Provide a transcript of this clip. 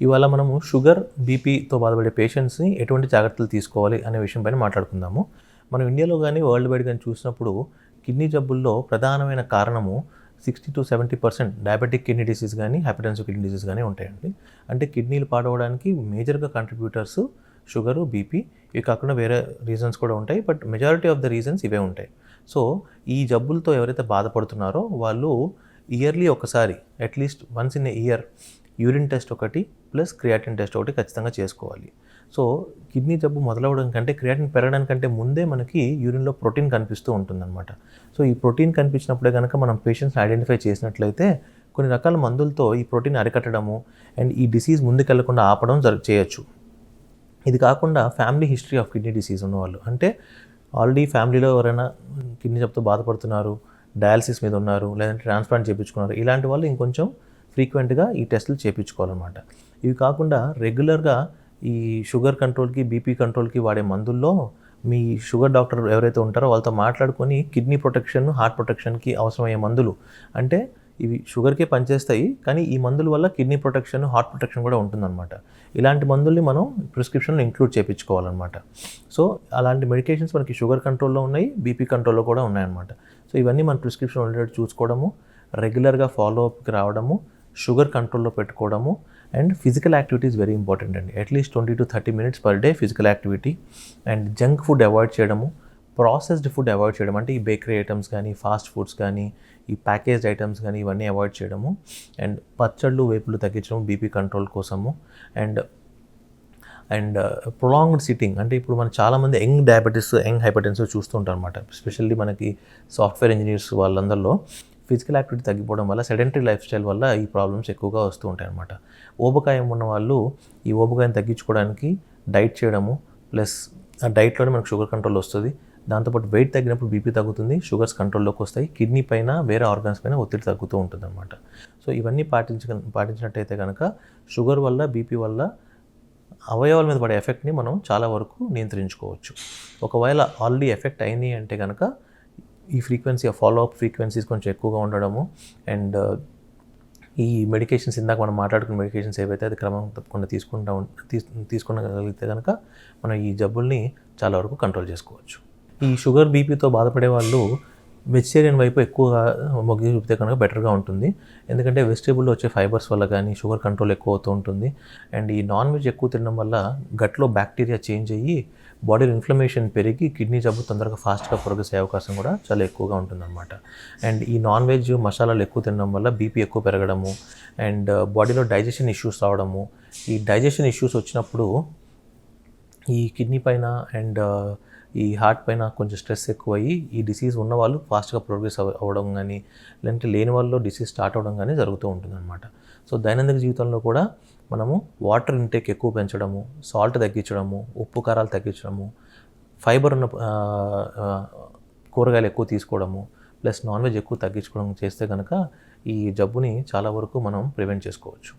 ఇవాళ మనము షుగర్, బీపీతో బాధపడే పేషెంట్స్‌ని ఎటువంటి జాగ్రత్తలు తీసుకోవాలి అనే విషయం పైన మాట్లాడుకుందాము. మనం ఇండియాలో గానీ, వరల్డ్ వైడ్ గానీ చూసినప్పుడు కిడ్నీ జబ్బుల్లో ప్రధానమైన కారణము 60-70% డయాబెటిక్ కిడ్నీ డిసీజ్ గానీ, హైపర్‌టెన్సివ్ కిడ్నీ డిసీజ్ గానీ ఉంటాయండి. అంటే కిడ్నీలు పాడవడానికి మేజర్‌గా కంట్రిబ్యూటర్స్ షుగరు, బీపీ. ఇవి కాకుండా వేరే రీజన్స్ కూడా ఉంటాయి. But majority of the reasons ఇవే ఉంటాయి. సో, ఈ జబ్బులతో ఎవరైతే బాధపడుతున్నారో వాళ్ళు ఇయర్లీ ఒకసారి at least once in a year urine test ఒకటి ప్లస్ క్రియాటిన్ టెస్ట్ ఒకటి ఖచ్చితంగా చేసుకోవాలి. సో, కిడ్నీ జబ్బు మొదలవ్వడం కంటే క్రియాటిన్ పెరగడానికంటే ముందే మనకి యూరిన్‌లో ప్రోటీన్ కనిపిస్తూ ఉంటుందన్నమాట. సో, ఈ ప్రోటీన్ కనిపించినప్పుడే గనక మనం పేషెంట్స్‌ని ఐడెంటిఫై చేసినట్లయితే కొన్ని రకాల మందులతో ఈ ప్రోటీన్ అరికట్టడము అండ్ ఈ డిసీజ్ ముందుకెళ్లకుండా ఆపడం చేయొచ్చు. ఇది కాకుండా family history of kidney disease ఉన్నవాళ్ళు, అంటే ఆల్రెడీ ఫ్యామిలీలో ఎవరైనా కిడ్నీ జబ్బుతో బాధపడుతున్నారు, డయాలసిస్ మీద ఉన్నారు, లేదంటే ట్రాన్స్‌ప్లాంట్ చేయించుకున్నారు, ఇలాంటి వాళ్ళు ఇంకొంచెం ఫ్రీక్వెంట్‌గా ఈ టెస్టులు చేయించుకోవాలన్నమాట. ఇవి కాకుండా రెగ్యులర్‌గా ఈ షుగర్ కంట్రోల్‌కి, బీపీ కంట్రోల్‌కి వాడే మందుల్లో మీ షుగర్ డాక్టర్ ఎవరైతే ఉంటారో వాళ్ళతో మాట్లాడుకొని కిడ్నీ ప్రొటెక్షన్, హార్ట్ ప్రొటెక్షన్‌కి అవసరమయ్యే మందులు, అంటే ఇవి షుగర్‌కే పనిచేస్తాయి, కానీ ఈ మందుల వల్ల కిడ్నీ ప్రొటెక్షన్, హార్ట్ ప్రొటెక్షన్ కూడా ఉంటుందన్నమాట. ఇలాంటి మందుల్ని మనం ప్రిస్క్రిప్షన్‌లో ఇంక్లూడ్ చేయించుకోవాలన్నమాట. సో, అలాంటి మెడికేషన్స్ మనకి షుగర్ కంట్రోల్‌లో ఉన్నాయి, బీపీ కంట్రోల్‌లో కూడా ఉన్నాయన్నమాట. సో, ఇవన్నీ మన ప్రిస్క్రిప్షన్‌లో ఉండేటట్టు చూసుకోవడము, రెగ్యులర్‌గా ఫాలో అప్‌కి రావడము, షుగర్ కంట్రోల్‌లో పెట్టుకోవడము and physical activity is very important అండి. At least 20-30 minutes per day physical activity and junk food avoid చేయడము, ప్రాసెస్డ్ ఫుడ్ అవాయిడ్ చేయడం, అంటే ఈ బేకరీ ఐటమ్స్ కానీ, ఫాస్ట్ ఫుడ్స్ కానీ, ఈ ప్యాకేజ్డ్ ఐటమ్స్ కానీ ఇవన్నీ అవాయిడ్ చేయడము అండ్ పచ్చళ్ళు, వేపులు తగ్గించడం బీపీ కంట్రోల్ కోసము అండ్ ప్రొలాంగ్డ్ సిట్టింగ్, అంటే ఇప్పుడు మనం చాలామంది యంగ్ డయాబెటీస్, యంగ్ హైపర్‌టెన్సివ్ చూస్తూ ఉంటారు అనమాట. ఎస్పెషల్లీ మనకి సాఫ్ట్‌వేర్ ఇంజనీర్స్ వాళ్ళందరిలో ఫిజికల్ యాక్టివిటీ తగ్గిపోవడం వల్ల, సెడెంటరీ లైఫ్ స్టైల్ వల్ల ఈ ప్రాబ్లమ్స్ ఎక్కువగా వస్తూ ఉంటాయి అన్నమాట. ఊబకాయం ఉన్న వాళ్ళు ఈ ఊబకాయం తగ్గించుకోవడానికి డైట్ చేయడము, ప్లస్ ఆ డైట్‌లోనే మనకు షుగర్ కంట్రోల్ వస్తుంది. దాంతోపాటు వెయిట్ తగ్గినప్పుడు బీపీ తగ్గుతుంది, షుగర్స్ కంట్రోల్‌లోకి వస్తాయి, కిడ్నీ పైన, వేరే ఆర్గాన్స్ పైన ఒత్తిడి తగ్గుతూ ఉంటుందన్నమాట. సో, ఇవన్నీ పాటించినట్టయితే కనుక షుగర్ వల్ల, బీపీ వల్ల అవయవాల మీద పడే ఎఫెక్ట్ని మనం చాలా వరకు నియంత్రించుకోవచ్చు. ఒకవేళ ఆల్రెడీ ఎఫెక్ట్ అయినాయి అంటే కనుక ఈ frequency of follow up frequencies కొంచెం ఎక్కువగా ఉండడము అండ్ ఈ మెడికేషన్స్, ఇందాక మనం మాట్లాడుకున్న మెడికేషన్స్ ఏవైతే అది క్రమం తప్పకుండా తీసుకునగలిగితే కనుక మనం ఈ జబ్బుల్ని చాలా వరకు కంట్రోల్ చేసుకోవచ్చు. ఈ షుగర్, బీపీతో బాధపడే వాళ్ళు వెజిటేరియన్ వైపు ఎక్కువగా మొగ్గు చూపితే కనుక బెటర్గా ఉంటుంది. ఎందుకంటే వెజిటేబుల్లో వచ్చే ఫైబర్స్ వల్ల కానీ షుగర్ కంట్రోల్ ఎక్కువ అవుతూ ఉంటుంది. అండ్ ఈ నాన్ వెజ్ ఎక్కువ తినడం వల్ల గట్లో బ్యాక్టీరియా చేంజ్ అయ్యి బాడీలో ఇన్ఫ్లమేషన్ పెరిగి కిడ్నీ జబ్బు తొందరగా ఫాస్ట్గా ప్రోగ్రెస్ అయ్యే అవకాశం కూడా చాలా ఎక్కువగా ఉంటుందన్నమాట. అండ్ ఈ నాన్ వెజ్, మసాలాలు ఎక్కువ తినడం వల్ల బీపీ ఎక్కువ పెరగడము అండ్ బాడీలో డైజెషన్ ఇష్యూస్ రావడము. ఈ డైజెషన్ ఇష్యూస్ వచ్చినప్పుడు ఈ కిడ్నీ పైన అండ్ ఈ హార్ట్ పైన కొంచెం స్ట్రెస్ ఎక్కువయ్యి ఈ డిసీజ్ ఉన్నవాళ్ళు ఫాస్ట్గా ప్రోగ్రెస్ అవ్వడం కానీ, లేదంటే లేని వాళ్ళలో డిసీజ్ స్టార్ట్ అవ్వడం కానీ జరుగుతూ ఉంటుందన్నమాట. సో, దైనందిన జీవితంలో కూడా మనము వాటర్ ఇంటేక్ ఎక్కువ పెంచడము, సాల్ట్ తగ్గించడము, ఉప్పు కారాలు తగ్గించడము, ఫైబర్ ఉన్న కూరగాయలు ఎక్కువ తీసుకోవడము, ప్లస్ నాన్ వెజ్ ఎక్కువ తగ్గించుకోవడం చేస్తే కనుక ఈ జబ్బుని చాలా వరకు మనం ప్రివెంట్ చేసుకోవచ్చు.